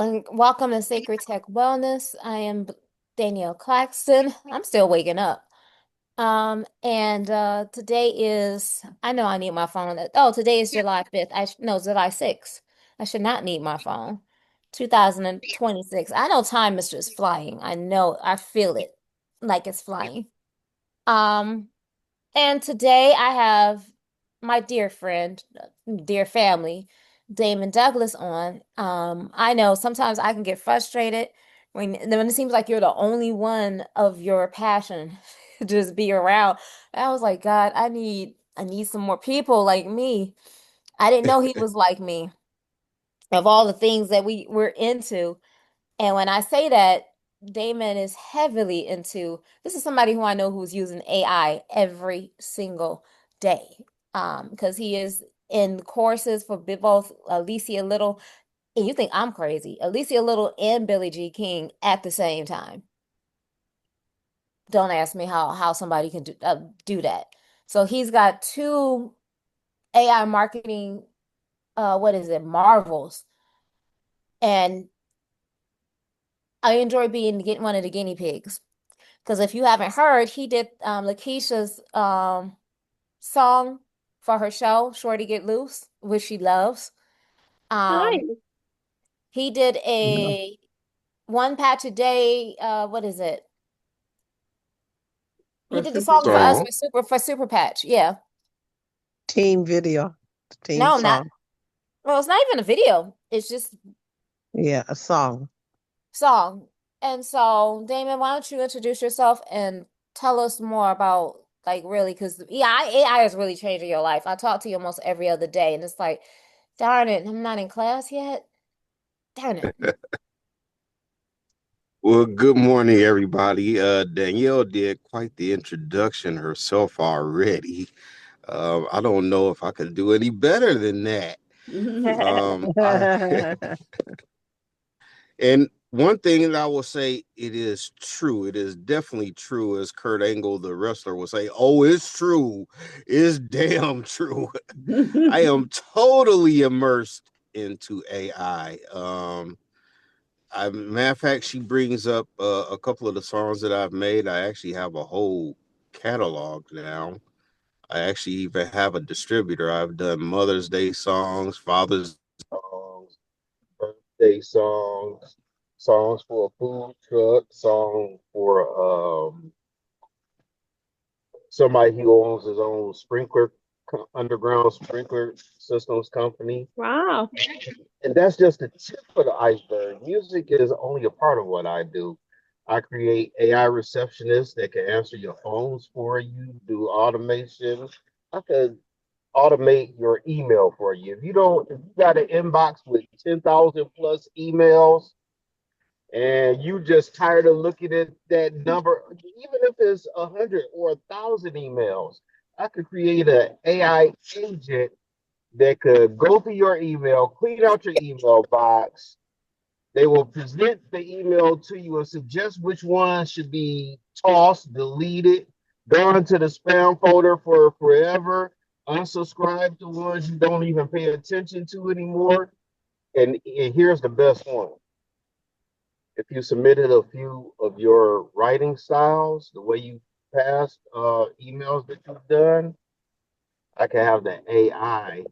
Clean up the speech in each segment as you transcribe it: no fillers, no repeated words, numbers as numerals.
and welcome to Sacred Tech Wellness. I am Danyelle Claxton. I'm still waking up. And today is, I know I need my phone. Oh, today is July 5th. No, July 6th. I should not need my phone. 2026. I know time is just flying. I know, I feel it like it's flying. Um, and today I have my dear friend, dear family, Damon Douglas on. I know sometimes I can get frustrated when it seems like you're the only one of your passion just be around. I was like, God, I need some more people like me. I didn't know he was like me of all the things that we're into. And when I say that, Damon is heavily into this is somebody who I know who's using AI every single day. Because he is in courses for both Alicia Little, and you think I'm crazy, Alicia Little and Billie Jean King at the same time. Don't ask me how somebody can do that. So he's got two AI marketing, what is it, marvels, and I enjoy being getting one of the guinea pigs. Because if you haven't heard, he did Lakeisha's song for her show, Shorty Get Loose, which she loves. Um, Nice. he did No. a one patch a day, what is it? He For did the Super song for us Bowl. Song. for Super Patch. Yeah. Team video. Team No, not song. well, it's not even a video. It's just Yeah, a song. song. And so, Damon, why don't you introduce yourself and tell us more about like really because AI is really changing your life. I talk to you almost every other day, and it's like, darn it, I'm not in class yet. Darn it. Well, good morning, everybody. Danielle did quite the introduction herself already. I don't know if I could do any better than that. I and one thing that I will say, it is true. It is definitely true, as Kurt Angle, the wrestler, will say. Oh, it's true. It's damn true. I am totally immersed into AI. Matter of fact, she brings up a couple of the songs that I've made. I actually have a whole catalog now. I actually even have a distributor. I've done Mother's Day songs, Father's songs, birthday songs, songs for a food truck, song for somebody who owns his own underground sprinkler systems company. Wow. And that's just the tip of the iceberg. Music is only a part of what I do. I create AI receptionists that can answer your phones for you, do automation. I could automate your email for you. If you got an inbox with 10,000 plus emails and you just tired of looking at that number, even if it's 100 or 1,000 emails, I could create an AI agent that could go through your email, clean out your email box. They will present the email to you and suggest which one should be tossed, deleted, go into the spam folder for forever, unsubscribe to ones you don't even pay attention to anymore. And here's the best one. If you submitted a few of your writing styles, the way you passed emails that you've done, I can have the AI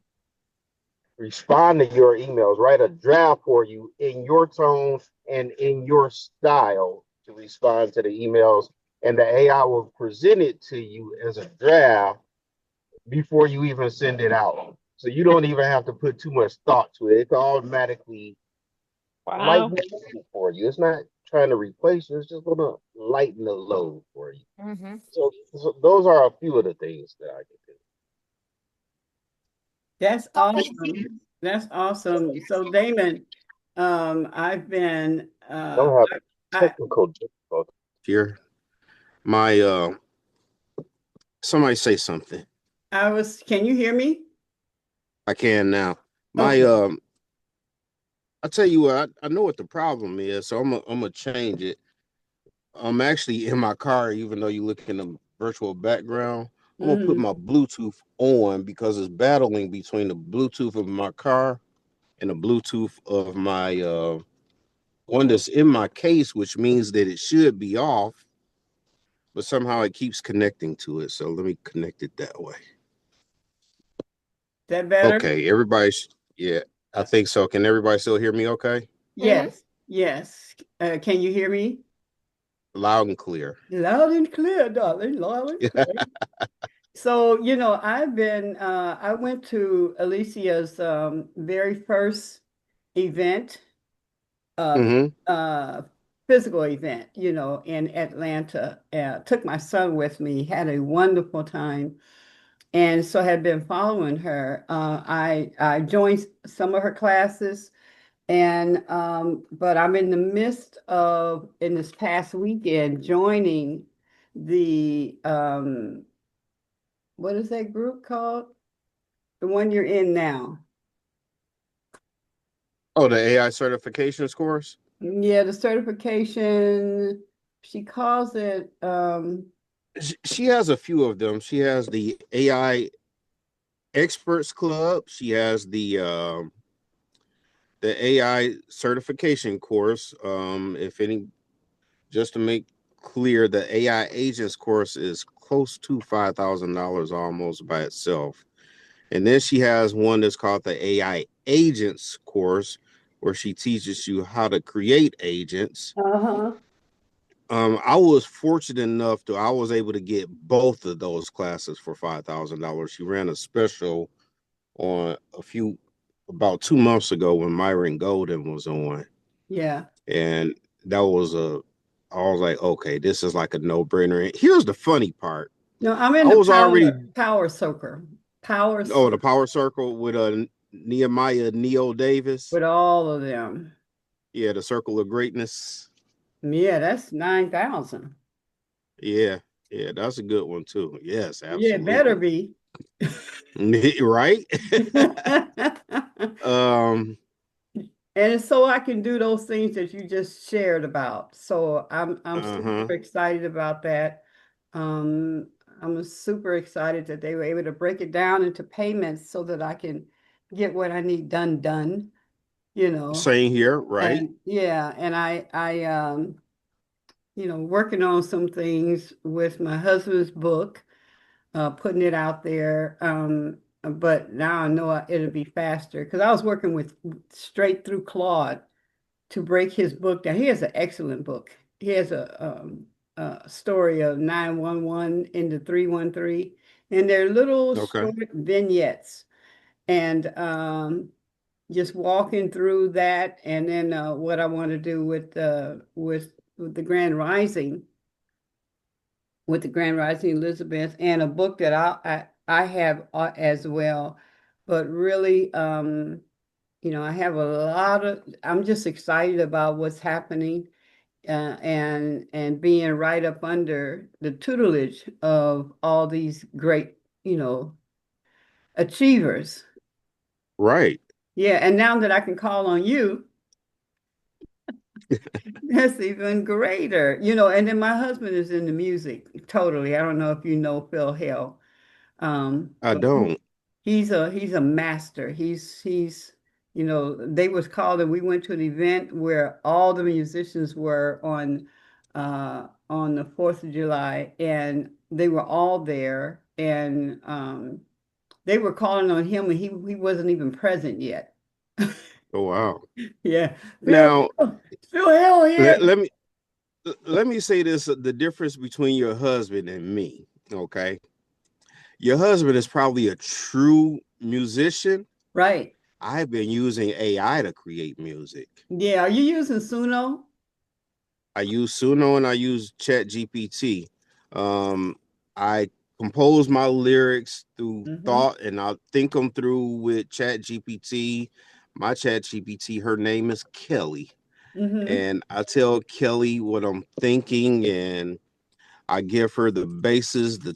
respond to your emails, write a draft for you in your tone and in your style to respond to the emails. And the AI will present it to you as a draft before you even send it out. So you don't even have to put too much thought to it. It automatically Wow. lighten the load for you. It's not trying to replace you, it's just going to lighten the load for you. Hmm. So those are a few of the things that I can do. That's awesome. That's awesome. So Damon, I've been Don't have I technical difficulties here. My Somebody say something. I was can you hear me? I can now. My Okay. I tell you what, I know what the problem is, so I'm gonna change it. I'm actually in my car, even though you look in the virtual background. I'm gonna put Hmm. my Bluetooth on because it's battling between the Bluetooth of my car and the Bluetooth of my one that's in my case, which means that it should be off, but somehow it keeps connecting to it. So let me connect it that way. That better? Okay, yeah, I think so. Can everybody still hear me okay? Mhm. Yes, yes. Can you hear me? Loud and clear. Loud and clear, darling, loud and clear. So, I went to Alicia's very first event, uh, Mm-hmm. uh, physical event, in Atlanta. Took my son with me, had a wonderful time, and so had been following her. I joined some of her classes, and but I'm in the midst of in this past weekend joining the what is that group called? The one you're in now. Oh, the AI certifications course? Yeah, the certification, she calls it She has a few of them. She has the AI Experts Club. She has the AI certification course. If any, just to make clear, the AI agents course is close to $5,000 almost by itself. And then she has one that's called the AI agents course, where she teaches you how to create agents. uh-huh. I was fortunate enough to I was able to get both of those classes for $5,000. She ran a special on about 2 months ago when Myron Golden was on, Yeah. and that was I was like, okay, this is like a no brainer. Here's the funny part: No, I'm in I the was already power circle. Power the circle Power Circle with Nehemiah Neo Davis. with all of them. Yeah, the Circle of Greatness. Yeah, that's 9,000. Yeah, yeah, that's a good one too. Yes, Yeah, it better absolutely. be. Right. And um. it's so I can do those things that you just shared about. So I'm Uh-huh. super excited about that. Um, I'm super excited that they were able to break it down into payments so that I can get what I need done, you know. Same here. Right. And yeah, and working on some things with my husband's book, putting it out there. But now I know it'll be faster because I was working with straight through Claude to break his book down. He has an excellent book. He has a story of 911 into 313, and they're little Okay. short vignettes. And just walking through that, and then what I want to do with the Grand Rising, with the Grand Rising Elizabeth, and a book that I have as well. But really, I have a lot of. I'm just excited about what's happening, and being right up under the tutelage of all these great, achievers. Right. Yeah, and now that I can call on you, that's even greater. And then my husband is in the music totally. I don't know if you know Phil Hale. I But don't. he's a master. They was called and we went to an event where all the musicians were on the 4th of July, and they were all there, and they were calling on him, and he wasn't even present yet. Oh wow. Yeah. Phil, Now Phil Hale let, here. let me let me say this: the difference between your husband and me. Okay, your husband is probably a true musician. Right. I've been using AI to create music. Yeah. Are you using Suno? I use Suno and I use Chat GPT. Um, I compose my lyrics through Mm-hmm. thought and I think them through with Chat GPT. My Chat GPT, her name is Kelly. Mm-hmm. And I tell Kelly what I'm thinking and I give her the basis, the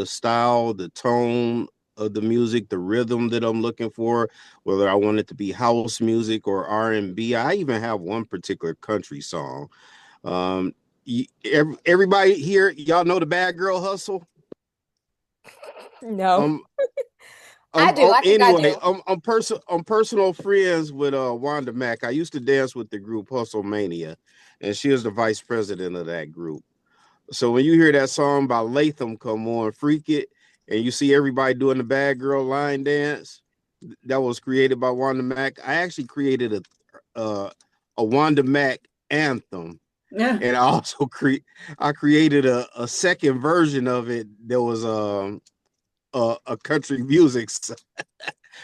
style, the tone of the music, the rhythm that I'm looking for, whether I want it to be house music or R&B. I even have one particular country song. um, everybody here, y'all know the Bad Girl Hustle. No. Um, I do. I think I Anyway, do. I'm personal friends with Wanda Mack. I used to dance with the group Hustle Mania, and she is the vice president of that group. So when you hear that song by Latham come on, Freak It, and you see everybody doing the bad girl line dance, that was created by Wanda Mack. I actually created a Wanda Mack anthem, Yeah. and I also created a second version of it that was a country music.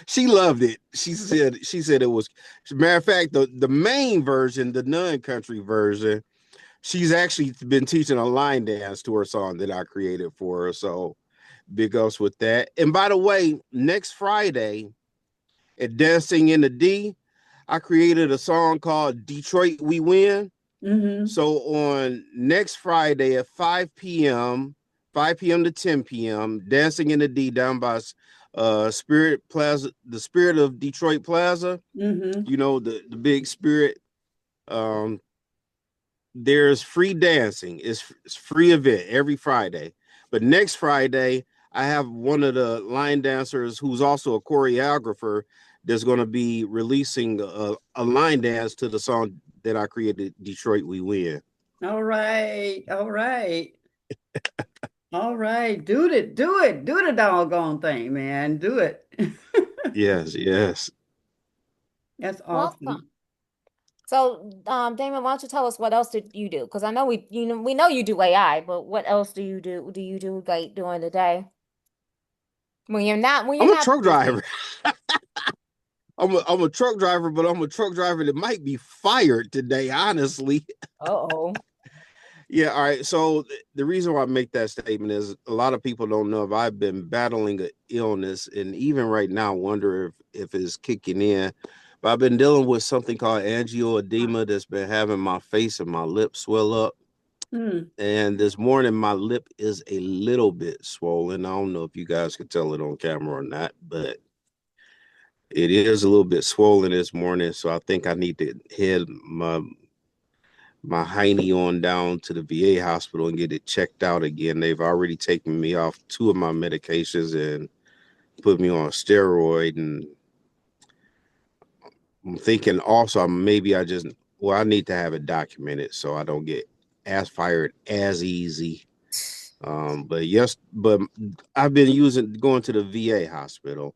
She loved it. She said it was. Matter of fact, the main version, the non-country version, she's actually been teaching a line dance to her song that I created for her. So big ups with that. And by the way, next Friday at Dancing in the D, I created a song called Detroit We Win. Mm-hmm. So on next Friday at 5 p.m., 5 p.m. to 10 p.m., Dancing in the D down by Spirit Plaza, the Spirit of Detroit Plaza, Mm-hmm. you know, the big Spirit. Um, there's free dancing. It's free event every Friday. But next Friday, I have one of the line dancers who's also a choreographer that's going to be releasing a line dance to the song that I created, Detroit We Win. All right. All right. All right. Do it. Do it. Do the doggone thing, man. Do it. Yes, yes. That's Welcome. awesome. So, Damon, why don't you tell us what else did you do? Because I know we know you do AI, but what else do you do? Do you do like during the day when you're I'm a not truck busy? driver. I'm a truck driver, but I'm a truck driver that might be fired today, honestly. Uh-oh. Yeah, all right. So the reason why I make that statement is a lot of people don't know if I've been battling an illness, and even right now, wonder if it's kicking in. But I've been dealing with something called angioedema that's been having my face and my lips swell up. Hmm. And this morning, my lip is a little bit swollen. I don't know if you guys can tell it on camera or not, but it is a little bit swollen this morning. So I think I need to head my hiney on down to the VA hospital and get it checked out again. They've already taken me off two of my medications and put me on a steroid. And I'm thinking also maybe I need to have it documented so I don't get as fired as easy. But I've been going to the VA hospital,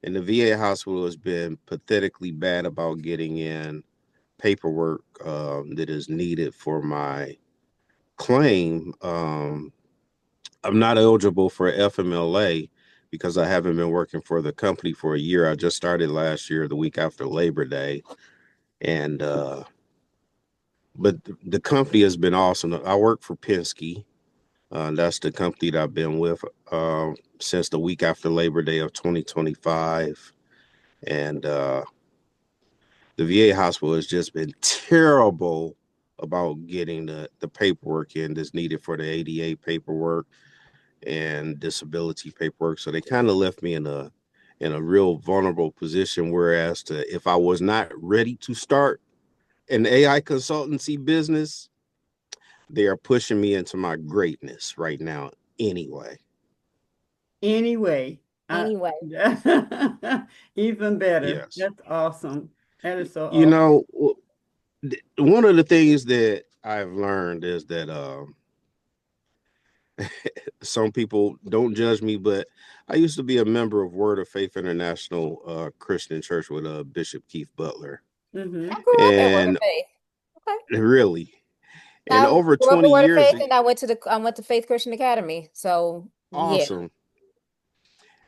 and the VA hospital has been pathetically bad about getting in paperwork that is needed for my claim. I'm not eligible for FMLA because I haven't been working for the company for a year. I just started last year, the week after Labor Day, and but the company has been awesome. I work for Penske. That's the company that I've been with since the week after Labor Day of 2025, and the VA hospital has just been terrible about getting the paperwork in that's needed for the ADA paperwork and disability paperwork. So they kind of left me in a real vulnerable position. Whereas if I was not ready to start an AI consultancy business, they are pushing me into my greatness right now. Anyway, Anyway, I, Anyway, even better. yes, That's awesome. That is so you awesome. know, one of the things that I've learned is that some people don't judge me, but I used to be a member of Word of Faith International Christian Church with Bishop Keith Butler. I Mm-hmm. grew up at Word of And Faith. Okay. really, and I over grew up at 20 Word of years, Faith, and I went to Faith Christian Academy. So yeah. awesome.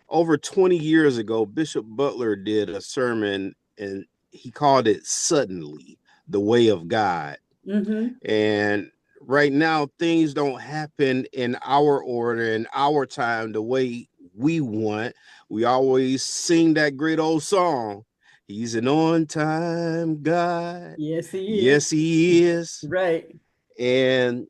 Over 20 years ago, Bishop Butler did a sermon and he called it Suddenly, the Way of God. Mm-hmm. And right now, things don't happen in our order, in our time, the way we want. We always sing that great old song. He's an on time God. Yes, he is. Yes, he is. Right. And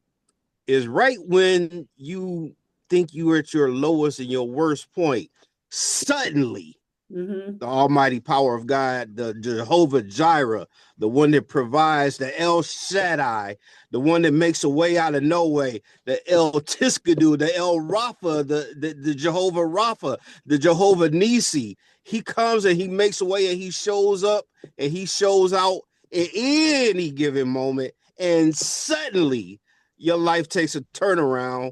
is right when you think you are at your lowest and your worst point. Suddenly, Mm-hmm. the almighty power of God, the Jehovah Jireh, the one that provides, the El Shaddai, the one that makes a way out of no way, the El Tiskadu, the El Rapha, the Jehovah Rapha, the Jehovah Nisi. He comes and he makes a way and he shows up and he shows out at any given moment. And suddenly your life takes a turnaround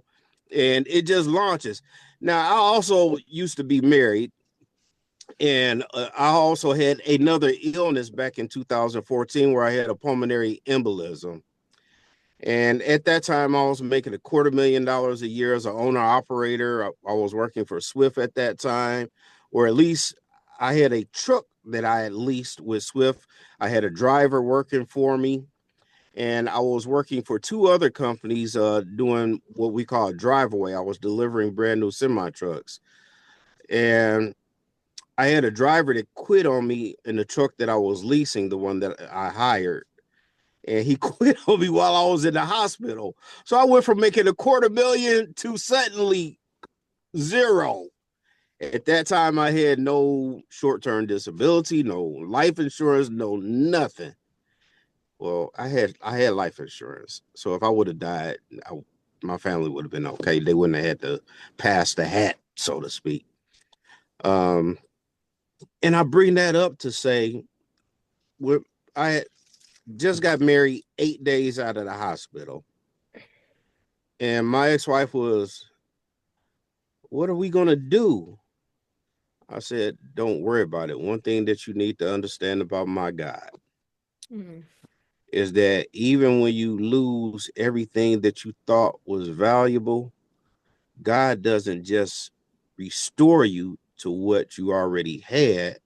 and it just launches. Now, I also used to be married, and I also had another illness back in 2014 where I had a pulmonary embolism. And at that time, I was making $250,000 a year as an owner operator. I was working for Swift at that time, or at least I had a truck that I had leased with Swift. I had a driver working for me, and I was working for two other companies doing what we call a drive-away. I was delivering brand new semi trucks. And I had a driver that quit on me in the truck that I was leasing, the one that I hired. And he quit on me while I was in the hospital. So I went from making $250,000 to suddenly zero. At that time, I had no short-term disability, no life insurance, no nothing. Well, I had life insurance. So if I would have died, my family would have been okay. They wouldn't have had to pass the hat, so to speak. Um, and I bring that up to say, I just got married 8 days out of the hospital. And my ex-wife was, what are we going to do? I said, don't worry about it. One thing that you need to understand about my God is that even when you lose everything that you thought was valuable, God doesn't just restore you to what you already had,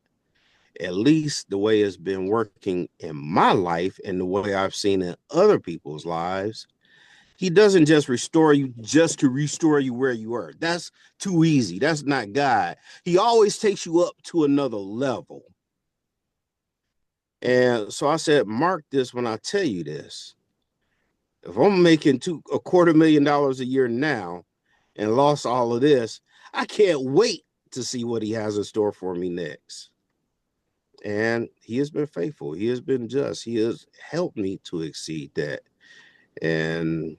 at least the way it's been working in my life and the way I've seen in other people's lives. He doesn't just restore you just to restore you where you were. That's too easy. That's not God. He always takes you up to another level. And so I said, mark this when I tell you this. If I'm making $250,000 a year now and lost all of this, I can't wait to see what he has in store for me next. And he has been faithful. He has been just. He has helped me to exceed that. And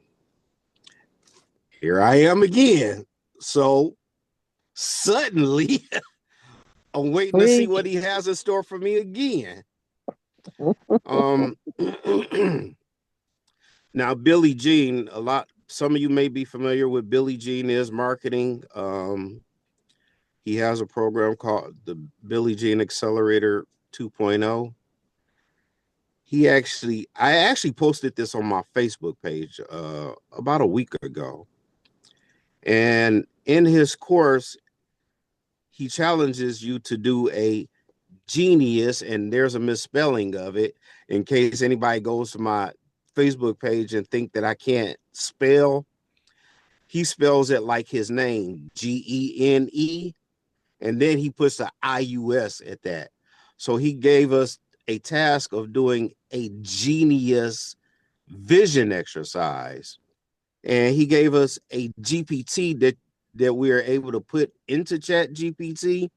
here I am again. So suddenly, I'm waiting to see what he has in store for me again. Um, Now, Billie Jean, some of you may be familiar with Billie Jean is marketing. He has a program called the Billie Jean Accelerator 2.0. I actually posted this on my Facebook page about a week ago. And in his course, he challenges you to do a genius, and there's a misspelling of it in case anybody goes to my Facebook page and think that I can't spell. He spells it like his name, Gene, and then he puts the IUS at that. So he gave us a task of doing a genius vision exercise. And he gave us a GPT that we are able to put into Chat GPT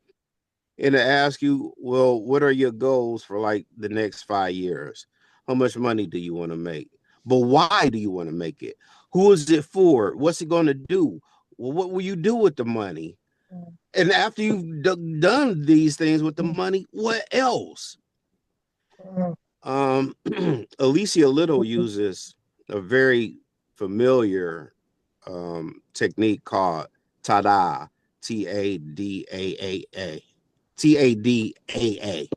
and to ask you, well, what are your goals for like the next 5 years? How much money do you want to make? But why do you want to make it? Who is it for? What's it going to do? Well, what will you do with the money? And after you've done these things with the money, what else? Alicia Little uses a very familiar technique called TADA, TADAA. TADAA.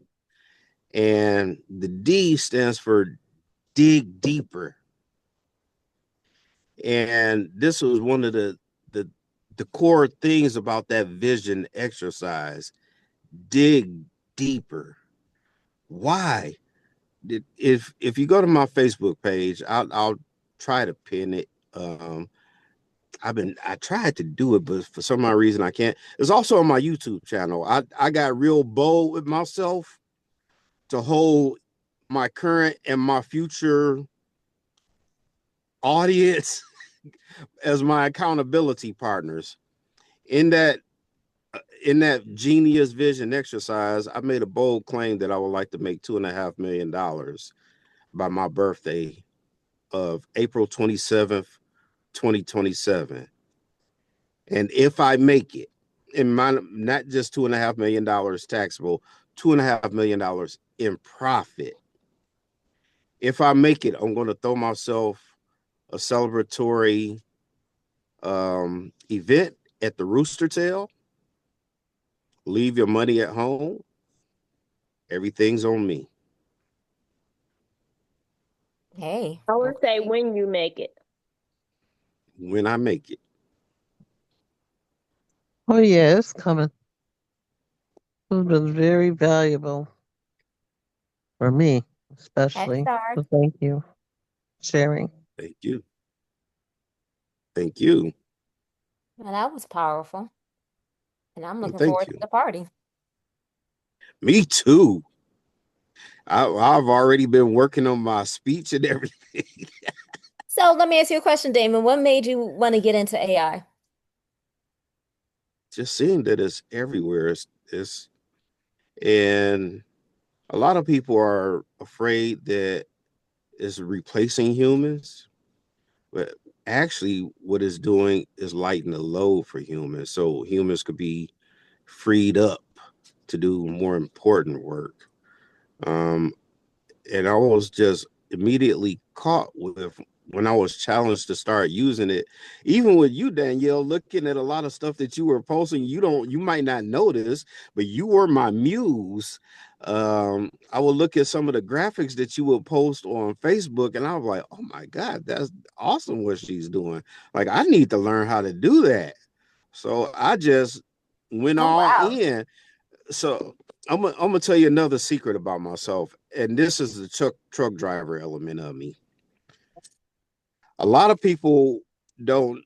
And the D stands for dig deeper. And this was one of the core things about that vision exercise. Dig deeper. Why? If you go to my Facebook page, I'll try to pin it. I tried to do it, but for some odd reason I can't. It's also on my YouTube channel. I got real bold with myself to hold my current and my future audience as my accountability partners. In that, in that genius vision exercise, I made a bold claim that I would like to make $2.5 million by my birthday of April 27th, 2027. And if I make it, in my not just $2.5 million taxable, $2.5 million in profit. If I make it, I'm going to throw myself a celebratory event at the Rooster Tail. Leave your money at home. Everything's on me. Hey, I would say okay. when you make it. When I make it. Oh yeah, it's coming. It's been very valuable for me, Head especially. start. So thank you for sharing. Thank you. Thank you. Well, that was powerful. And I'm Well, looking thank forward to you. the party. Me too. I've already been working on my speech and everything. So let me ask you a question, Damon. What made you want to get into AI? Just seeing that it's everywhere. And a lot of people are afraid that it's replacing humans, but actually what it's doing is lighten the load for humans. So humans could be freed up to do more important work. Um, and I was just immediately caught with when I was challenged to start using it. Even with you, Danyelle, looking at a lot of stuff that you were posting, you might not notice, but you were my muse. I would look at some of the graphics that you would post on Facebook, and I was like, "Oh my God, that's awesome what she's doing! Like, I need to learn how to do that." So I just went Oh, all wow. in. So I'm gonna tell you another secret about myself, and this is the truck driver element of me. A lot of people don't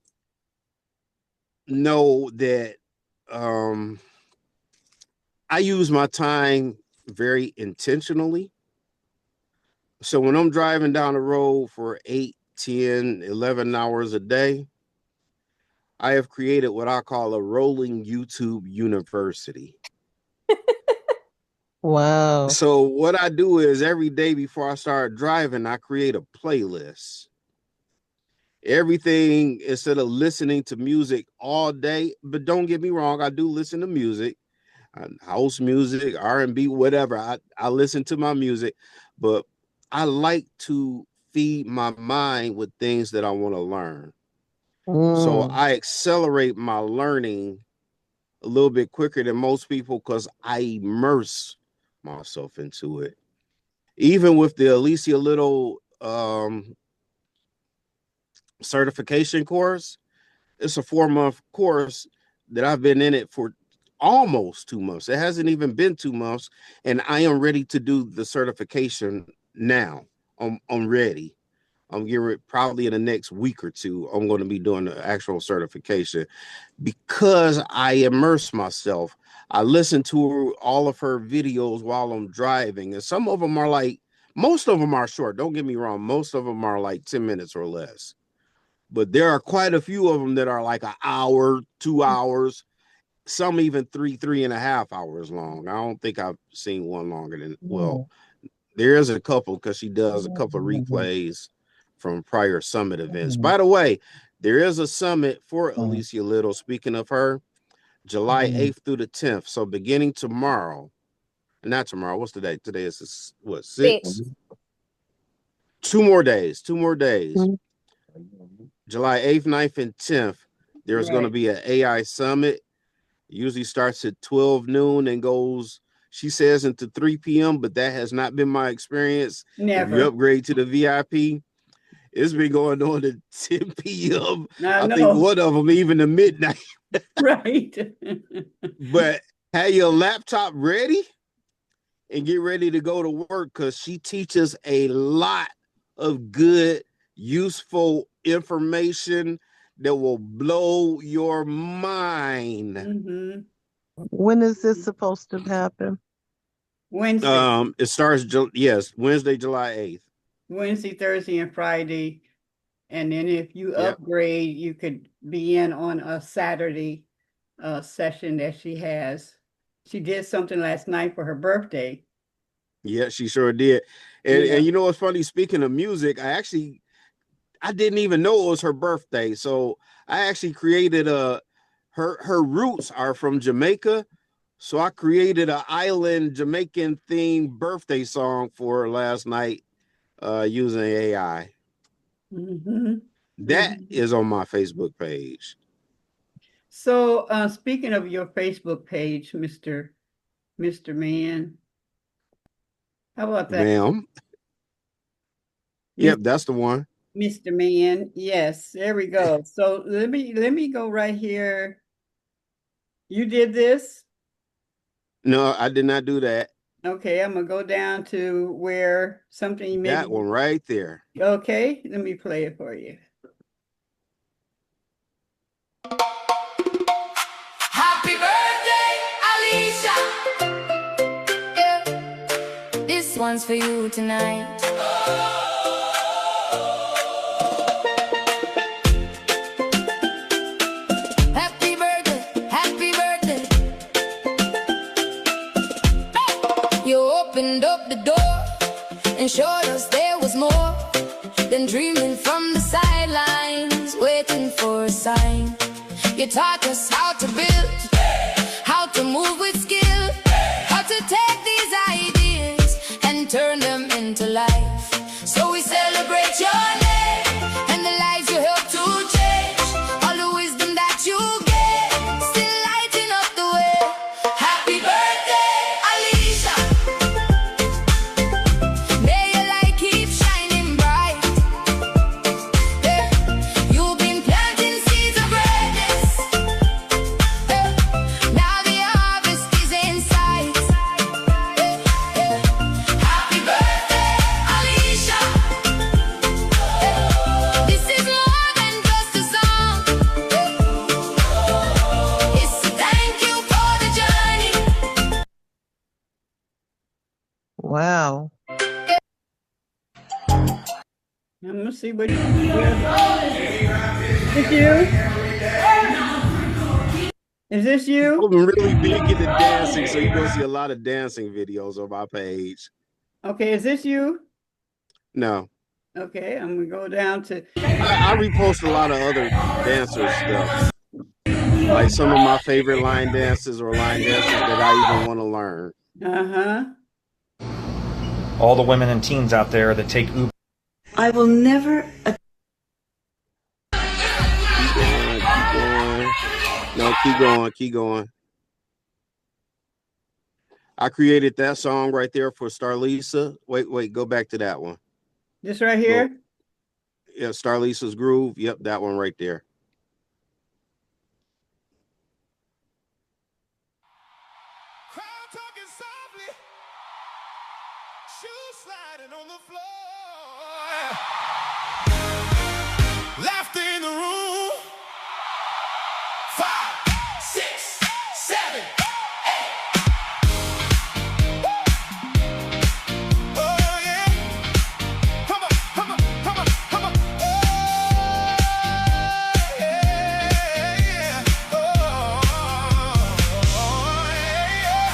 know that um, I use my time very intentionally. So when I'm driving down the road for 8, 10, 11 hours a day, I have created what I call a rolling YouTube university. Wow. So what I do is every day before I start driving, I create a playlist. Everything, instead of listening to music all day, but don't get me wrong, I do listen to music, house music, R&B, whatever. I listen to my music, but I like to feed my mind with things that I want to learn. So Mm. I accelerate my learning a little bit quicker than most people because I immerse myself into it. Even with the Alicia Little certification course, it's a 4-month course that I've been in it for almost 2 months. It hasn't even been 2 months, and I am ready to do the certification now. I'm ready. I'm getting probably in the next week or two. I'm going to be doing the actual certification because I immerse myself. I listen to all of her videos while I'm driving, and some of them are like, most of them are short. Don't get me wrong. Most of them are like 10 minutes or less, but there are quite a few of them that are like an hour, 2 hours, some even 3.5 hours long. I don't think I've seen one longer than, well, Mm. there is a couple because she does a couple of Mm. replays from prior summit events. Mm. By the way, there is a summit for Alicia Little. Speaking of her, July Mm. 8th through the 10th. So beginning tomorrow, not tomorrow, what's the date? Today is what, 6? 6. 2 more days, 2 more days. Mm. July 8th, 9th, and 10th, there's going to Right. be an AI summit. It usually starts at 12 noon and goes, she says, into 3 p.m., but that has not been my experience. If you Never. upgrade to the VIP, it's been going on to 10 p.m. I I think know. one of them even to midnight. Right. But have your laptop ready and get ready to go to work because she teaches a lot of good, useful information that will blow your mind. hmm When is this supposed to happen? Wednesday, It starts, yes, Wednesday, July 8th. Wednesday, Thursday, and Friday. And then if you Yep. upgrade, you could be in on a Saturday session that she has. She did something last night for her birthday. Yeah, she sure did. And you know what's funny? Speaking of music, I didn't even know it was her birthday. So I actually created her roots are from Jamaica. So I created an island Jamaican themed birthday song for her last night using AI. Mm-hmm. That Mm-hmm. is on my Facebook page. So speaking of your Facebook page, Mr. Man, how about that? Ma'am. Yep, that's the one. Mr. Man. Yes, there we go. So let me go right here. You did this? No, I did not do that. Okay, I'm gonna go down to where something maybe. That one right there. Okay, let me play it for you. Happy birthday, Alicia. Yeah. This one's for you tonight. Happy birthday, happy birthday. You opened up the door and showed us there was more than dreaming from the sidelines, waiting for a sign. You taught us how to build, how to move with skill, how to take these ideas and turn them into life. So we celebrate your name and the lives you help to change. All the wisdom that you get, still lighting up the way. Happy birthday, Alicia. May your light keep shining bright. Yeah. You've been planting seeds of greatness. Yeah. Now the harvest is in sight. Yeah. Yeah. Happy birthday, Alicia. Yeah. This is more than just a song. Yeah. It's a thank you for the journey. Wow. I'm gonna see what. Is you? Is this you? I'm really big into dancing, so you're gonna see a lot of dancing videos on my page. Okay, is this you? No. Okay, I'm gonna go down to. I repost a lot of other dancer stuff. Like some of my favorite line dances or line dances that I even want to learn. Uh-huh. All the women and teens out there that take Uber. I will never. Keep going. No, keep going. I created that song right there for Starlisa. Wait, go back to that one. This right here? Yeah, Starlisa's Groove. Yep, that one right there. Crowd talking softly, shoes sliding on the floor. Laughter in the room. 5, 6, 7, 8. Oh yeah. Come on. Oh yeah. Oh yeah.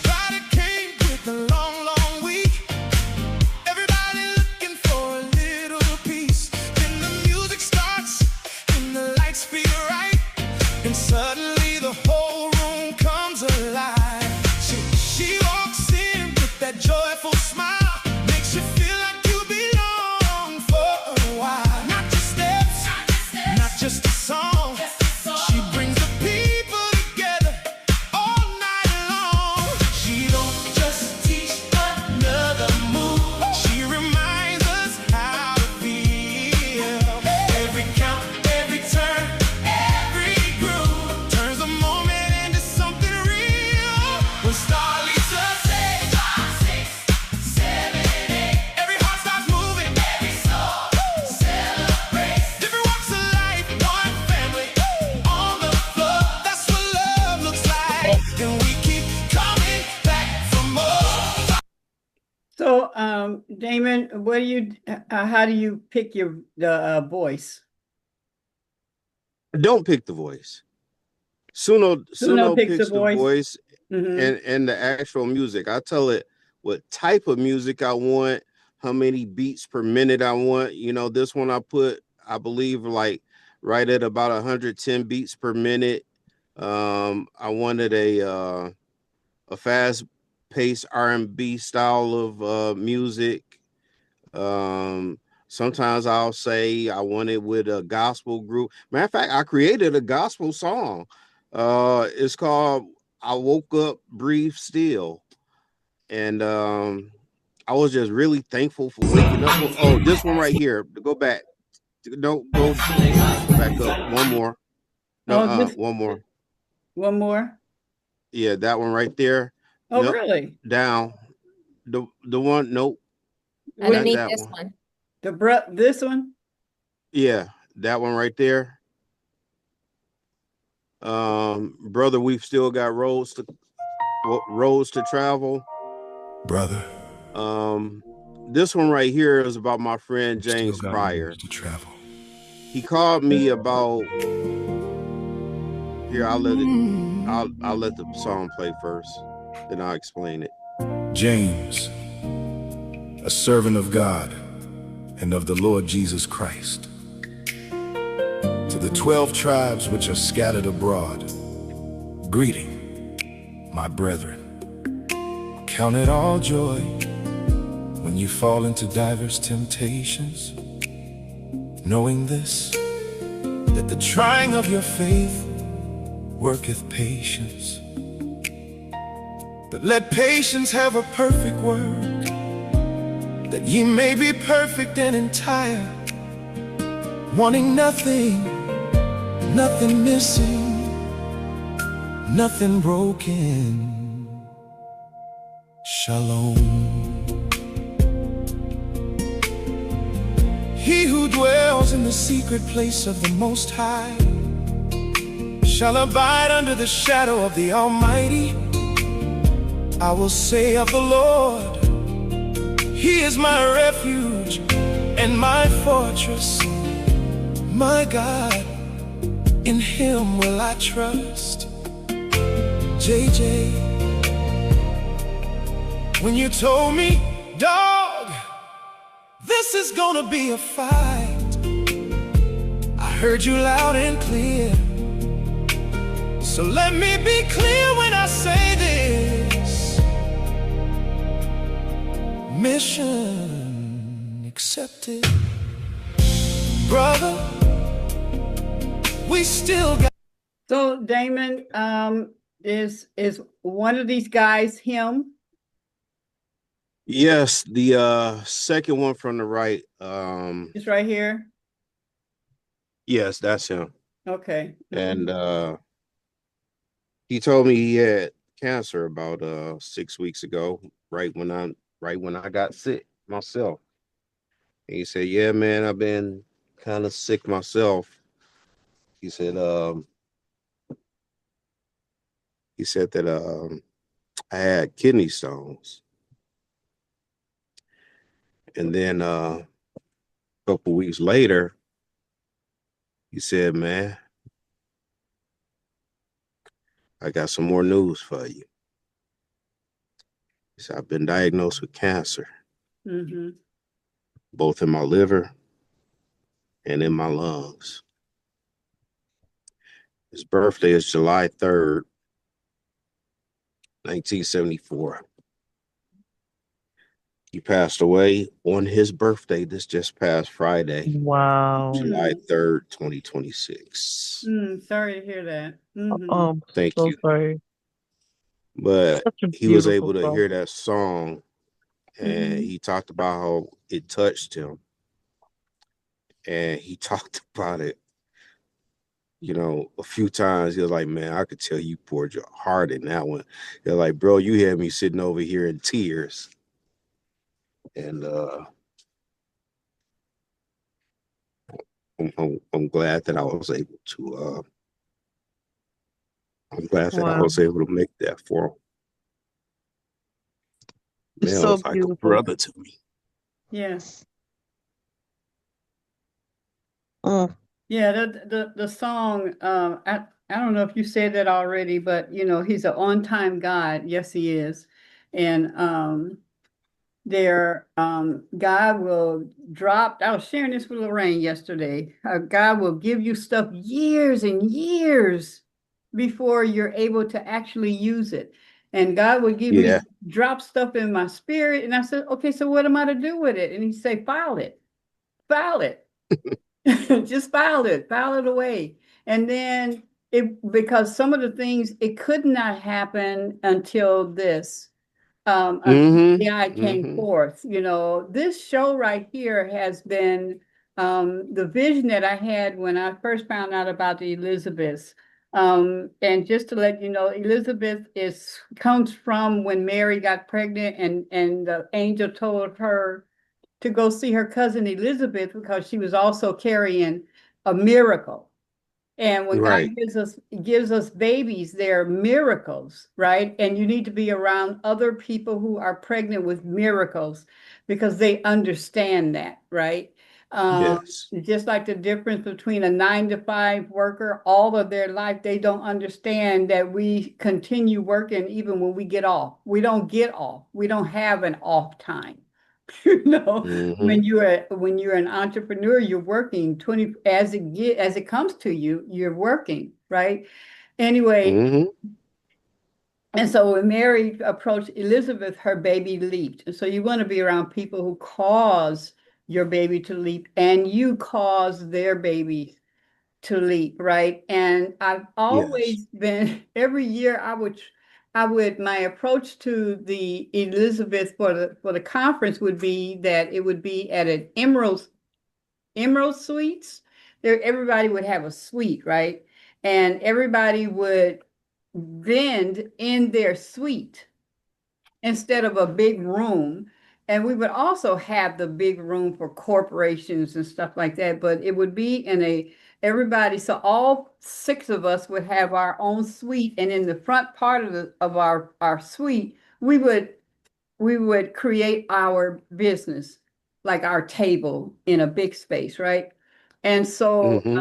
Friday came with a long week. Everybody looking for a little piece. Then the music starts and the lights feel right, and suddenly the whole room comes alive. She walks in with that joyful smile, makes you feel like you belong for a while. Not just steps, not just a song. She brings the people together all night long. She don't just teach another move. She reminds us how to feel. Every count, every turn, every groove turns a moment into something real. When Starlisa says 5, 6, 7, 8, every heart starts moving, every soul celebrates. Different walks of life, one family on the floor. That's what love looks like, and we keep coming back for more. So, Damon, what do you? How do you pick the voice? Don't pick the voice. Suno Suno picks the picks the voice. voice Mm-hmm. and the actual music. I tell it what type of music I want, how many beats per minute I want. You know, this one I put, I believe, like right at about 110 beats per minute. I wanted a fast paced R&B style of music. Sometimes I'll say I want it with a gospel group. Matter of fact, I created a gospel song. It's called I Woke Up, Breathe Still. And I was just really thankful for waking up. Oh, this one right here. Go back. Don't go back up. One more. No, Oh, this one more. one more. Yeah, that one right there. Oh, Nope. really? Down. The one, nope, I didn't not need that this one. one. This one? Yeah, that one right there. Brother, we've still got roads to travel. Brother, This one right here is about my friend still James got Pryor. roads to travel. He called me about here. I'll let the song play first, then I'll explain it. James, a servant of God and of the Lord Jesus Christ, to the 12 tribes which are scattered abroad, greeting, my brethren. Count it all joy when you fall into diverse temptations, knowing this, that the trying of your faith worketh patience. But let patience have a perfect work, that ye may be perfect and entire, wanting nothing, nothing missing, nothing broken. Shalom. He who dwells in the secret place of the Most High shall abide under the shadow of the Almighty. I will say of the Lord, He is my refuge and my fortress, my God, in Him will I trust. JJ, when you told me, dog, this is gonna be a fight, I heard you loud and clear. So let me be clear when I say this: mission accepted. Brother, we still got. So Damon, is one of these guys him? Yes, the second one from the right. It's right here. Yes, that's him. Okay. And he told me he had cancer about 6 weeks ago, right when I got sick myself. And he said, "Yeah, man, I've been kind of sick myself." He said, that I had kidney stones, and then a couple weeks later, he said, "Man, I got some more news for you." He said, "I've been diagnosed with cancer, both in my liver and in my lungs." His birthday is July 3rd, 1974. He passed away on his birthday this just past Friday, Wow. July 3rd, 2026. Sorry to hear that. Thank so you. sorry. But Such a he was beautiful able to song. hear that song, and he talked about how it touched him. And he talked about it, a few times. He was like, "Man, I could tell you poured your heart in that one." They're like, "Bro, you had me sitting over here in tears." And I'm glad that I was able to make that for him. It's Man, so was like a beautiful. brother to me. Yes. Mm. Yeah, the song, I don't know if you said that already, but he's an on-time God. Yes, he is. And God will drop. I was sharing this with Lorraine yesterday. God will give you stuff years and years before you're able to actually use it. And God would give me Yeah. drop stuff in my spirit. And I said, okay, so what am I to do with it? And he say, file it, just file it away. And then because some of the things, it could not happen until this until Mm-hmm. AI came Mm-hmm. forth. This show right here has been the vision that I had when I first found out about the Elizabeths. And just to let you know, Elizabeth comes from when Mary got pregnant, and the angel told her to go see her cousin Elizabeth because she was also carrying a miracle. And when God Right. gives us babies, they're miracles, right? And you need to be around other people who are pregnant with miracles because they understand that, right? Um, Yes. just like the difference between a 9 to 5 worker, all of their life, they don't understand that we continue working even when we get off. We don't get off. We don't have an off time. you know Mm-hmm. when you're an entrepreneur, you're working 20 as it comes to you, you're working, right? Anyway, Mm-hmm. and so when Mary approached Elizabeth, her baby leaped. And so you want to be around people who cause your baby to leap, and you cause their baby to leap, right? And I've Yes. always been every year my approach to the Elizabeth for the conference would be that it would be at an Emerald Suites. There, everybody would have a suite, right? And everybody would vend in their suite instead of a big room. And we would also have the big room for corporations and stuff like that, but it would be everybody, so all 6 of us would have our own suite, and in the front part of our suite, we would create our business, like our table in a big space, right? And so, Mm-hmm.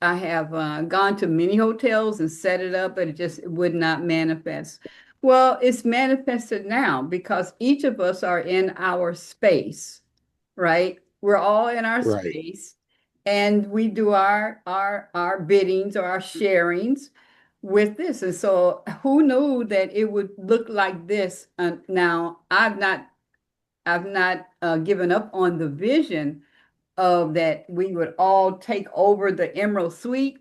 I have gone to many hotels and set it up, but it would not manifest. Well, it's manifested now because each of us are in our space, right? We're all in our Right. space, and we do our biddings or our sharings with this. And so who knew that it would look like this? Now I've not given up on the vision of that we would all take over the Emerald Suite.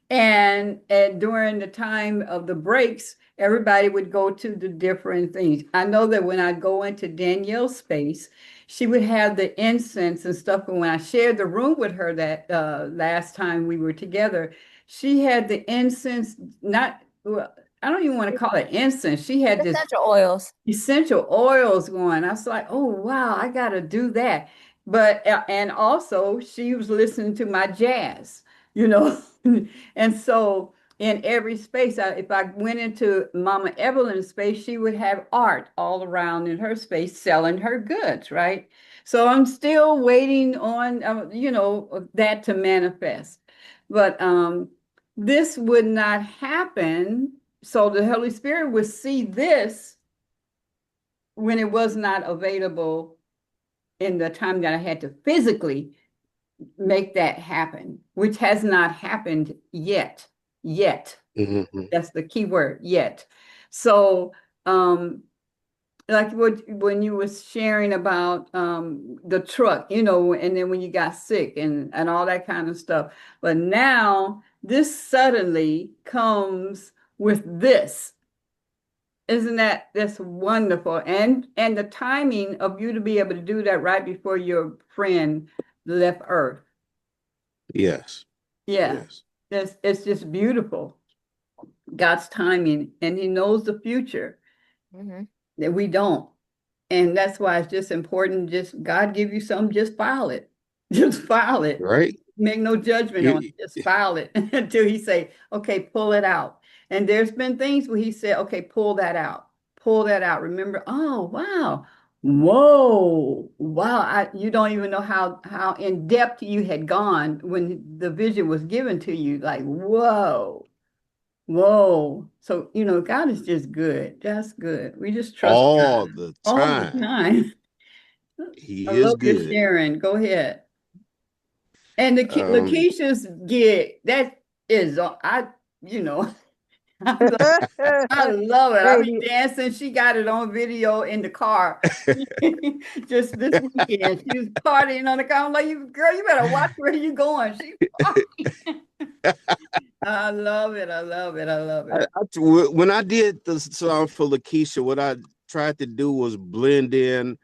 And during the time of the breaks, everybody would go to the different things. I know that when I go into Danyelle's space, she would have the incense and stuff. And when I shared the room with her that last time we were together, she had the incense, not, well, I don't even want to call it incense. She had this Essential oils. essential oils going. I was like, oh wow, I gotta do that. But and also she was listening to my jazz, you know. And so in every space, if I went into Mama Evelyn's space, she would have art all around in her space selling her goods, right? So I'm still waiting on that to manifest. But this would not happen. So the Holy Spirit would see this when it was not available in the time that I had to physically make that happen, which has not happened yet. Yet. Mm-hmm. That's the key word, yet. So, like when you was sharing about the truck, and then when you got sick and all that kind of stuff. But now this suddenly comes with this. Isn't that's wonderful? And the timing of you to be able to do that right before your friend left Earth. Yes. Yeah. Yes. It's just beautiful. God's timing, and he knows the future Hmm. that we don't. And that's why it's just important. Just God give you something, just file it. Just file it. Right. Make no judgment on You, it. Just file it until he say, okay, pull it out. And there's been things where he said, okay, pull that out. Pull that out. Remember, oh wow. Whoa. Wow. You don't even know how in depth you had gone when the vision was given to you. Like, whoa. Whoa. So, God is just good. That's good. We just trust all God the all the time. time. I He is love your good. sharing. Go ahead. And the Um, Lakeisha's gig, that is, you know, I love it. I be Hey, dancing. She got it on video in the car just this weekend. She was partying on the car. I'm like, girl, you better watch where you going. She I love it. I love it. I love it. when I did the song for Lakeisha, what I tried to do was blend in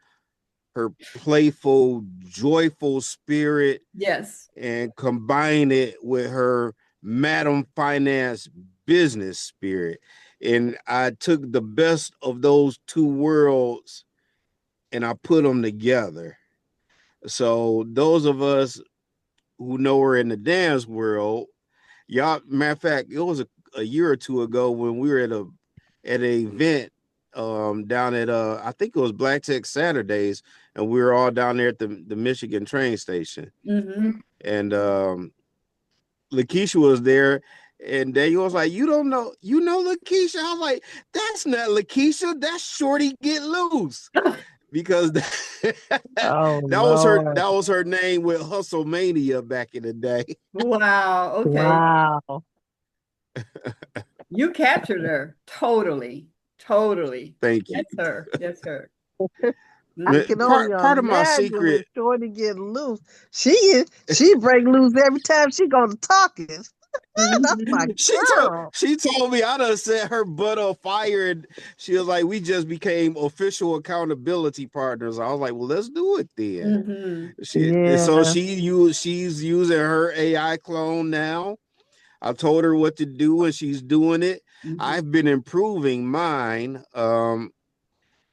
her playful, joyful spirit Yes. and combine it with her Madam Finance business spirit. And I took the best of those two worlds and I put them together. So those of us who know her in the dance world, y'all, matter of fact, it was a year or two ago when we were at an event down at I think it was Black Tech Saturdays, and we were all down there at the Michigan train station. Mm-hmm. And Lakeisha was there, and Daniel was like, "You don't know, you know Lakeisha?" I was like, "That's not Lakeisha, that's Shorty Get Loose." Because that oh was her Lord. that was her name with Hustle Mania back in the day. Wow. Okay. Wow. You captured her. Totally. Totally. Thank you. That's her. That's her. I Mhm. can only Part of my imagine when secret, Shorty get loose. She break loose every time she go to talking. That's my Mhm. girl. she told me I done set her butt on fire, and she was like, we just became official accountability partners. I was like, well, let's do it then. Mhm. So Yeah. she's using her AI clone now. I told her what to do and she's doing it. Mhm. I've been improving mine.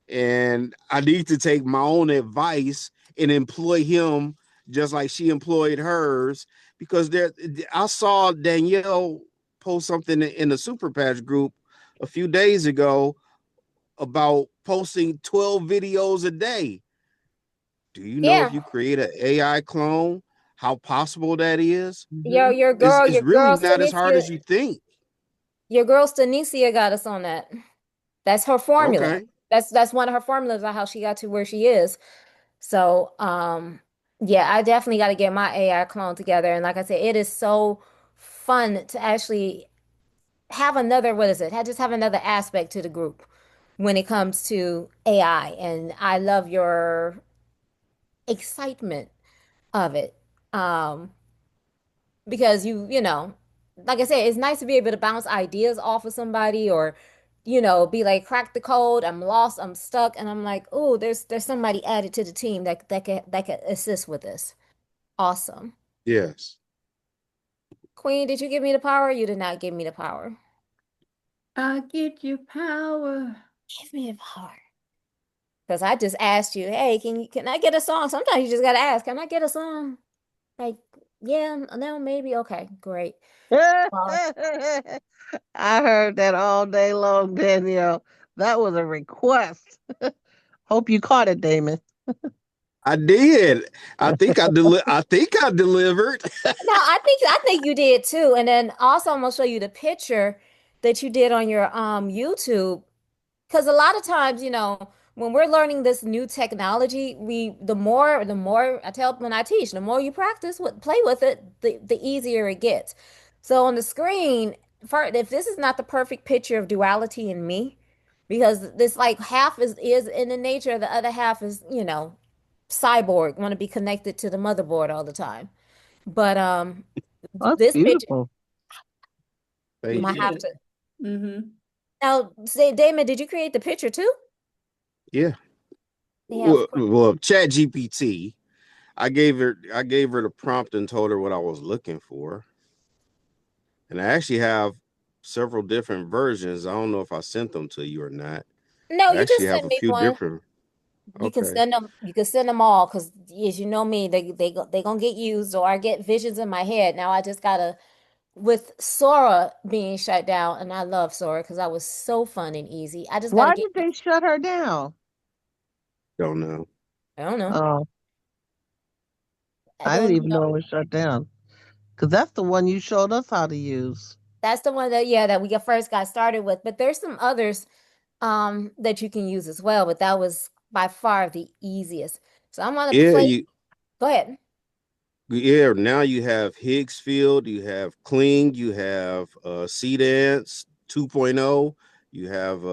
And I need to take my own advice and employ him just like she employed hers, because there I saw Danyelle post something in the Super Patch group a few days ago about posting 12 videos a day. Do you know Yeah. if you create an AI clone, how possible that is? Your Mhm. your girl, It's your really girl not as hard Stanicia, as you think. your girl Stanicia got us on that. That's her formula. Okay. That's one of her formulas of how she got to where she is. So, yeah, I definitely got to get my AI clone together. And like I said, it is so fun to actually have another, what is it? Just have another aspect to the group when it comes to AI. And I love your excitement of it. Um, because like I said, it's nice to be able to bounce ideas off of somebody or, be like, crack the code, I'm lost, I'm stuck, and I'm like, oh, there's somebody added to the team that could assist with this. Awesome. Yes. Queen, did you give me the power? You did not give me the power. I get you power. Give me the power. Because I just asked you, hey, can I get a song? Sometimes you just gotta ask, can I get a song? Like, yeah, no, maybe. Okay, great. Well, I heard that all day long, Danielle. That was a request. Hope you caught it, Damon. I did. I think I delivered. no, I think you did too. And then also I'm gonna show you the picture that you did on your YouTube. Because a lot of times, when we're learning this new technology, the more I tell when I teach, the more you practice play with it, the easier it gets. So on the screen, if this is not the perfect picture of duality in me, because this like half is in the nature, the other half is, cyborg, want to be connected to the motherboard all the time. But That's this picture, beautiful. you Thank might you. have Yes. to Mm-hmm. now say, Damon, did you create the picture too? Yeah. Yeah, of course. Well, Chat GPT. I gave her the prompt and told her what I was looking for. And I actually have several different versions. I don't know if I sent them to you or not. No, I you actually just have sent a me few one. different. You can Okay. send them. You can send them all because, as you know me, they gonna get used or I get visions in my head. Now I just gotta with Sora being shut down, and I love Sora because I was so fun and easy. I just gotta Why get did they shut her down? Don't know. I don't know. Oh, I I didn't don't even know it know. was shut down. Because that's the one you showed us how to use. That's the one that, yeah, that we first got started with. But there's some others that you can use as well, but that was by far the easiest. So I'm gonna Yeah, play. you Go ahead. yeah, now you have Higgsfield, you have Kling, you have C Dance 2.0, you have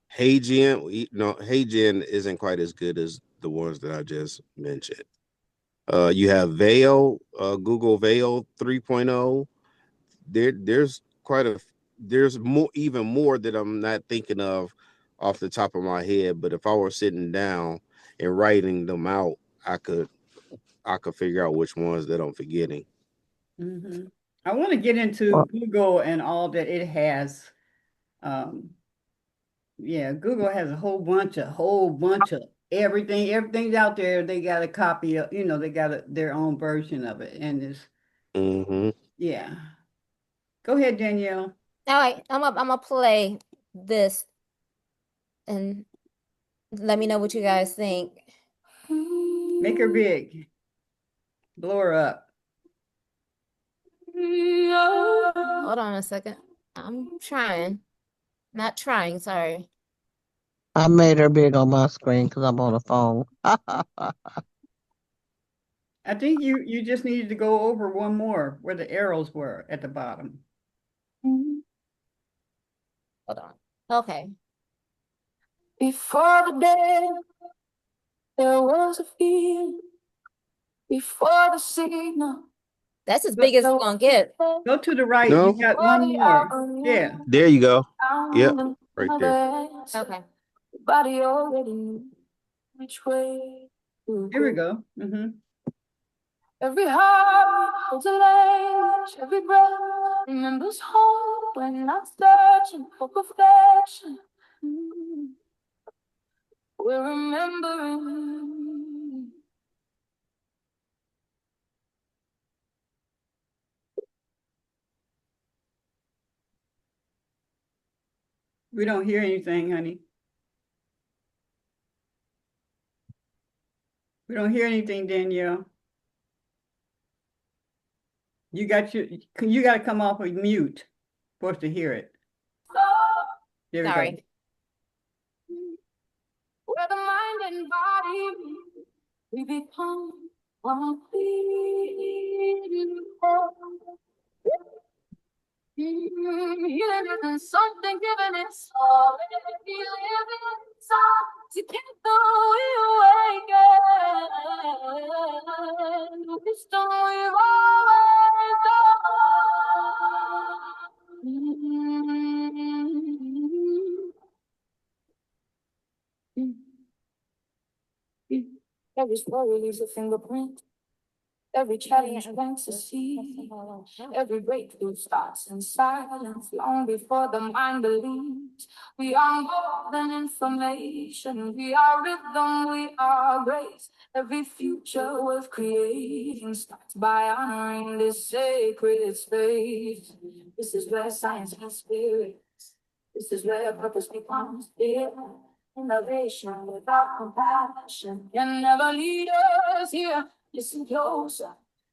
Hagen. No, Hagen isn't quite as good as the ones that I just mentioned. You have Veil, Google Veil 3.0. There's quite a there's more, even more that I'm not thinking of off the top of my head. But if I were sitting down and writing them out, I could figure out which ones that I'm forgetting. Mm-hmm. I want to get into Well, Google and all that it has. Yeah, Google has a whole bunch of everything. Everything's out there. They got a copy of, they got their own version of it. And it's, Mm-hmm. yeah. Go ahead, Danielle. All right, I'm gonna play this and let me know what you guys think. Make her big. Blow her up. Hold on a second. I'm trying. Not trying, sorry. I made her big on my screen because I'm on the phone. I think you just needed to go over one more where the arrows were at the bottom. Hold on. Okay. Before the day, there was a feeling. Before the signal. That's as big as it's gonna get. Go to the right. You No, got one more. Yeah. there you go. Yep, right there. Okay. Body already knew which way to Here we go. go. Mm-hmm. Every heart holds a language, every breath remembers home when not searching for perfection. We're remembering. We don't hear anything, honey. We don't hear anything, Danielle. You got to come off of mute for us to hear it. There we go. Sorry. Where the mind and body we become one healing isn't something given, it's already living inside. Together we awaken. Wisdom we've always known. Every story leaves a fingerprint. Every challenge plants a seed. Every breakthrough starts in silence, long before the mind believes. We are more than information. We are rhythm. We are grace. Every future worth creating starts by honoring this sacred space. This is where science meets spirit. This is where purpose becomes clear. Innovation without compassion can never lead us here. Listen closer.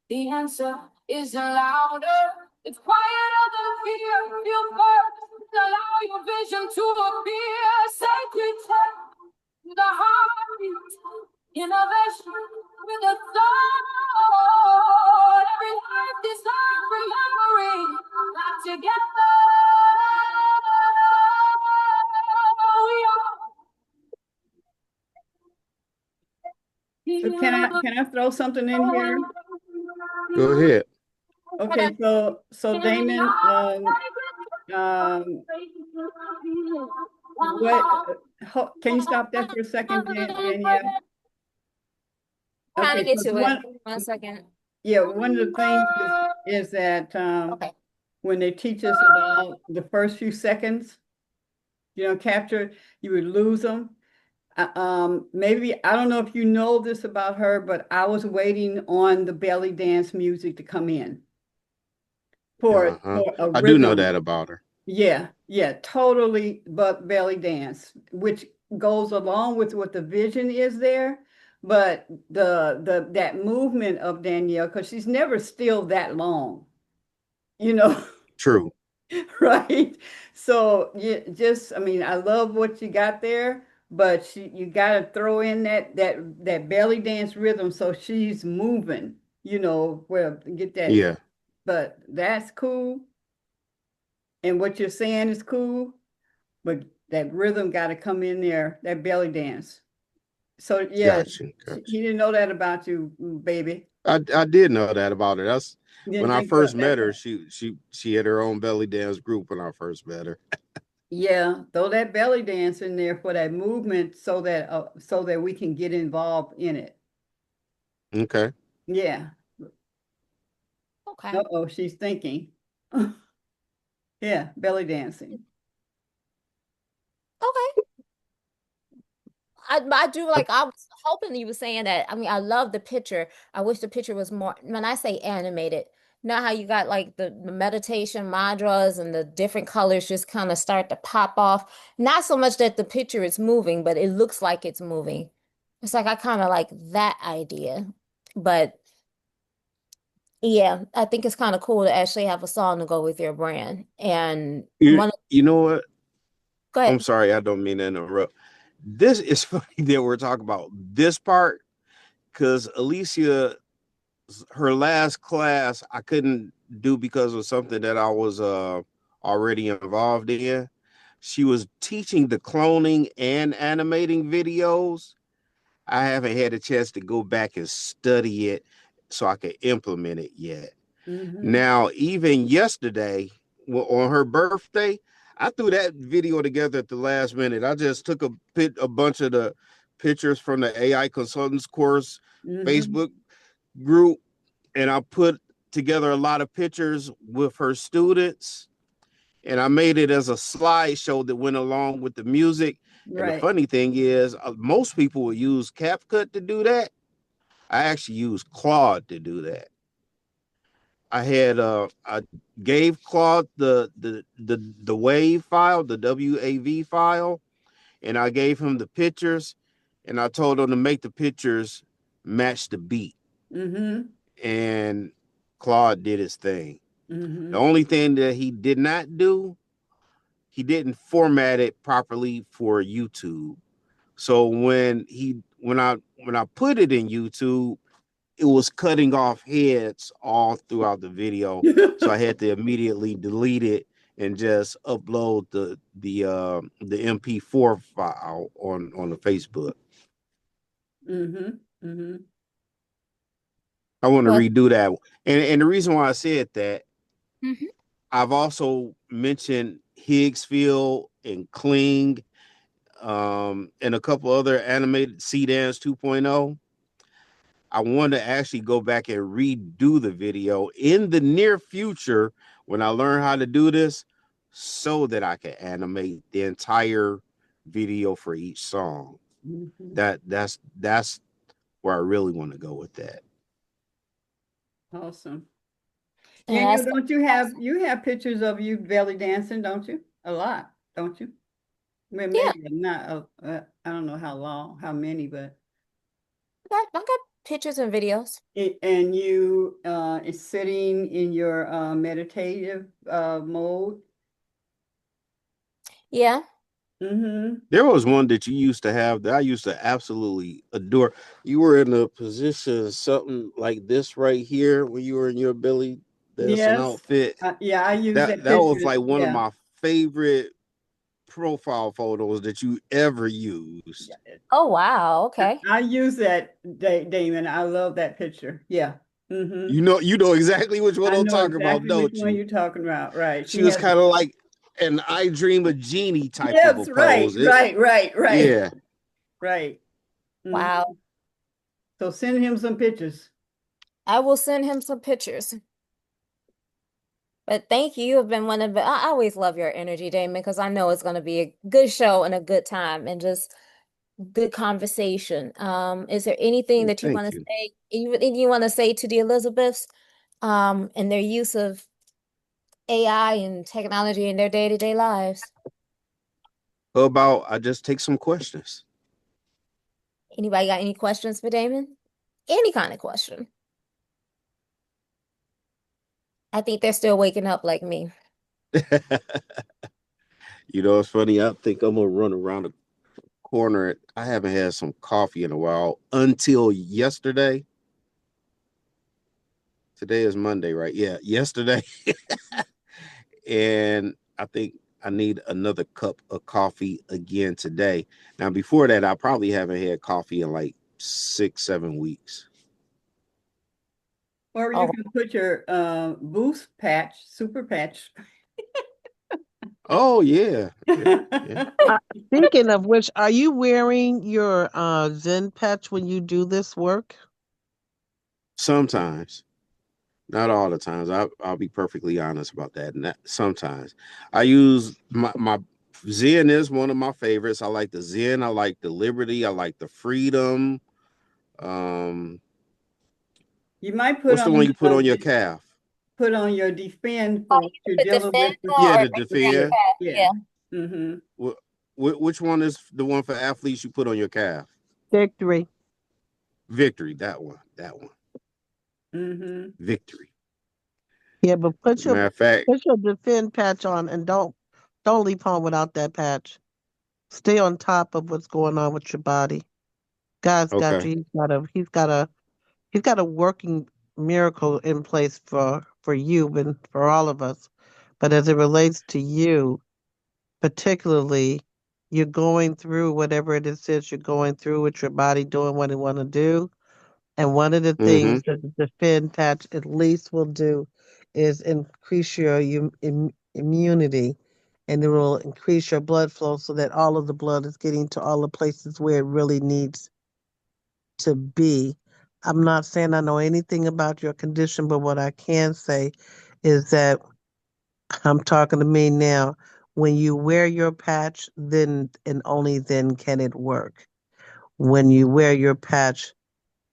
The answer isn't louder. It's quieter than fear. Feel first. Allow your vision to appear. Sacred tech. The heartbeat. Innovation with a thought. Every life deserves remembering. Not together. So can I throw something in here? Go ahead. Okay, so Damon, um, what can you stop that for a second, Danielle? Trying to Okay, get so to it. 1 second. yeah, one of the things is that Okay. when they teach us about the first few seconds, capture, you would lose them. Maybe I don't know if you know this about her, but I was waiting on the belly dance music to come in for Uh-huh. a I do know rhythm. that about her. Yeah, totally, but belly dance, which goes along with what the vision is there. But the that movement of Danielle, because she's never still that long, you know. True. Right? So yeah, just I mean, I love what you got there, but you got to throw in that belly dance rhythm so she's moving, where get that. Yeah, But that's cool, and what you're saying is cool, but that rhythm got to come in there, that belly dance. So yeah, gotcha, he gotcha. didn't know that about you, baby. I did know that about her. That's You when didn't I think about first that met her. part. She had her own belly dance group when I first met her. Yeah, throw that belly dance in there for that movement so that we can get involved in it. Okay. Yeah. Okay. Uh-oh, she's thinking. Yeah, belly dancing. Okay. I do like I was hoping you were saying that. I mean, I love the picture. I wish the picture was more when I say animated, know how you got like the meditation mantras and the different colors just kind of start to pop off. Not so much that the picture is moving, but it looks like it's moving. It's like I kind of like that idea. But yeah, I think it's kind of cool to actually have a song to go with your brand. And You one, you know what? go I'm ahead. sorry, I don't mean to interrupt. This is funny that we're talking about this part because Alicia, her last class, I couldn't do because of something that I was already involved in. She was teaching the cloning and animating videos. I haven't had a chance to go back and study it so I could implement it yet. Mm-hmm. Now, even yesterday, on her birthday, I threw that video together at the last minute. I just took a bunch of the pictures from the AI consultants course Mm-hmm. Facebook group, and I put together a lot of pictures with her students, and I made it as a slideshow that went along with the music. And the Right. funny thing is, most people will use CapCut to do that. I actually use Claude to do that. I gave Claude the wave file, the WAV file, and I gave him the pictures, and I told him to make the pictures match the beat. Mm-hmm. And Claude did his thing. The Mm-hmm. only thing that he did not do, he didn't format it properly for YouTube. So when I put it in YouTube, it was cutting off heads all throughout the video. So I had to immediately delete it and just upload the MP4 file on the Facebook. Mm-hmm. Mm-hmm. I want to Well, redo that. And the reason why I said that, mhm. I've also mentioned Higgsfield and Kling, and a couple other animated C-Dance 2.0. I want to actually go back and redo the video in the near future when I learn how to do this so that I can animate the entire video for each song. Mm-hmm. That's where I really want to go with that. Awesome. And Daniel, that's don't you have pictures of you belly dancing, don't you? A lot, don't you? Well, yeah. maybe not. I don't know how many, but I got pictures and videos. and you is sitting in your meditative mode. Yeah. Mm-hmm. There was one that you used to have that I used to absolutely adore. You were in a position something like this right here when you were in your belly dancing Yes. outfit. Yeah, I use that That was picture. like one of Yeah. my favorite profile photos that you ever used. Oh, wow. Okay. I use that, Damon. I love that picture. Yeah. Mm-hmm. You know exactly which one I I'm know talking about, exactly which don't one you? you're talking about. Right. She She was has. kind of like an I Dream a Genie type of a Yes. Right. pose. Right. Right. Right. Yeah. Right. Wow. Mm-hmm. So send him some pictures. I will send him some pictures. But thank you. You've been one of the, I always love your energy, Damon, because I know it's going to be a good show and a good time and just good conversation. Is there anything that you Thank want to you. say? You want to say to the Elizabeths, and their use of AI and technology in their day-to-day lives. How about I just take some questions? Anybody got any questions for Damon? Any kind of question. I think they're still waking up like me. You know, it's funny. I think I'm gonna run around the corner. I haven't had some coffee in a while until yesterday. Today is Monday, right? Yeah, yesterday. And I think I need another cup of coffee again today. Now, before that, I probably haven't had coffee in like 6, 7 weeks. Or you Oh, can put your boost patch, super patch. Oh yeah, yeah, yeah. Uh, Speaking of which, are you wearing your Zen patch when you do this work? Sometimes, not all the times. I'll be perfectly honest about that. And that sometimes I use my Zen is one of my favorites. I like the Zen. I like the Liberty. I like the Freedom. Um, You might put what's the one on you put on your calf? put on your defend oh, for what you you're can put dealing defend with the Yeah, on or the victory on your Defend. calf. yeah. Yeah. Mm-hmm. Which one is the one for athletes you put on your calf? Victory. Victory. That one. That one. Mm-hmm. Victory. Yeah, but As a matter of fact, put your defend patch on and don't leave home without that patch. Stay on top of what's going on with your body. God's got okay. you. He's got a working miracle in place for you and for all of us. But as it relates to you, particularly, you're going through whatever it is you're going through with your body doing what it want to do. And one of the Mm-hmm. things that the defend patch at least will do is increase your immunity, and it will increase your blood flow so that all of the blood is getting to all the places where it really needs to be. I'm not saying I know anything about your condition, but what I can say is that I'm talking to me now. When you wear your patch, then and only then can it work. When you wear your patch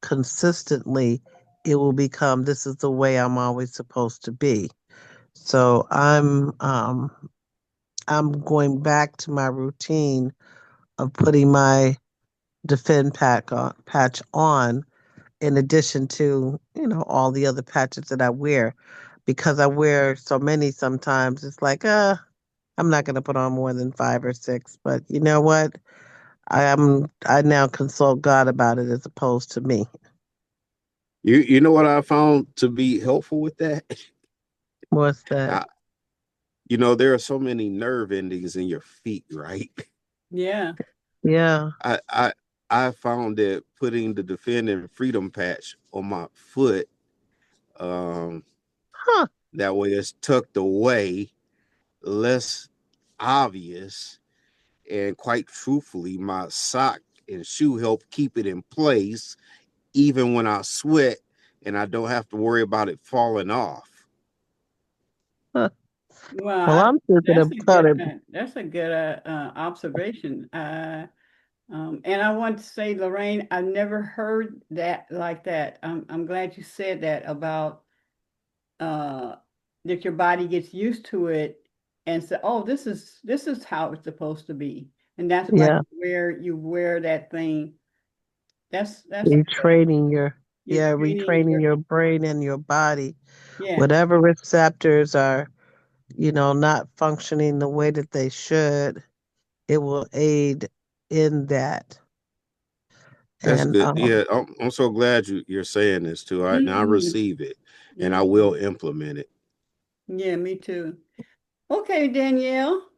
consistently, it will become this is the way I'm always supposed to be. So I'm going back to my routine of putting my patch on in addition to, all the other patches that I wear. Because I wear so many sometimes, it's like, I'm not going to put on more than 5 or 6. But you know what? I now consult God about it as opposed to me. You know what I found to be helpful with that? What's that? I, you know, there are so many nerve endings in your feet, right? Yeah. Yeah. I I I found that putting the Defend and Freedom patch on my foot, um, Huh. that way it's tucked away, less obvious, and quite truthfully, my sock and shoe help keep it in place even when I sweat, and I don't have to worry about it falling off. Huh. Well, Well, I'm thinking that's of a good cutting. that's a good observation. And I want to say, Lorraine, I never heard that like that. I'm glad you said that about uh, that your body gets used to it and say, "Oh, this is how it's supposed to be," and that's why Yeah. you wear that thing. That's good. Retraining your You're yeah, training retraining your your brain and your body. yeah. Whatever receptors are, not functioning the way that they should, it will aid in that. That's And good. Yeah, I'm so glad you're saying this too. I Mhm. receive it, and I will Mhm. implement it. Yeah, me too. Okay, Danielle,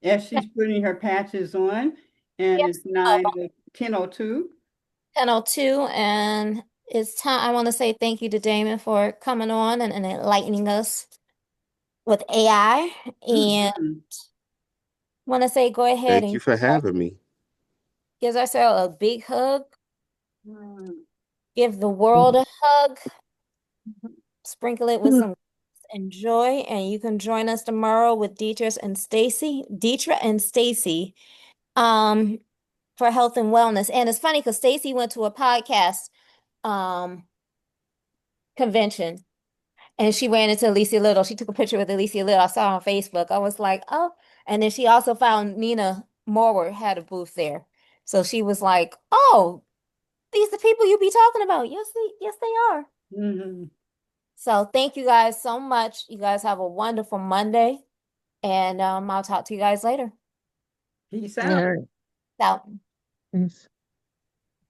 as she's putting her patches on, and Yes. it's 10:02. 10:02, and it's time. I want to say thank you to Damon for coming on and enlightening us with AI. And Mhm. want to say go ahead Thank you and for having me. give ourselves a big hug, give the world a hug, sprinkle it with some and joy, and you can join us tomorrow with Deetra and Stacy, um, for health and wellness. And it's funny because Stacy went to a podcast um convention, And she ran into Alicia Little. She took a picture with Alicia Little. I saw her on Facebook. I was like, oh. And then she also found Nina Morward had a booth there. So she was like, oh, these the people you be talking about. Yes, they are. Mm-hmm. So thank you guys so much. You guys have a wonderful Monday. And I'll talk to you guys later. Peace All out. right. Out. Peace.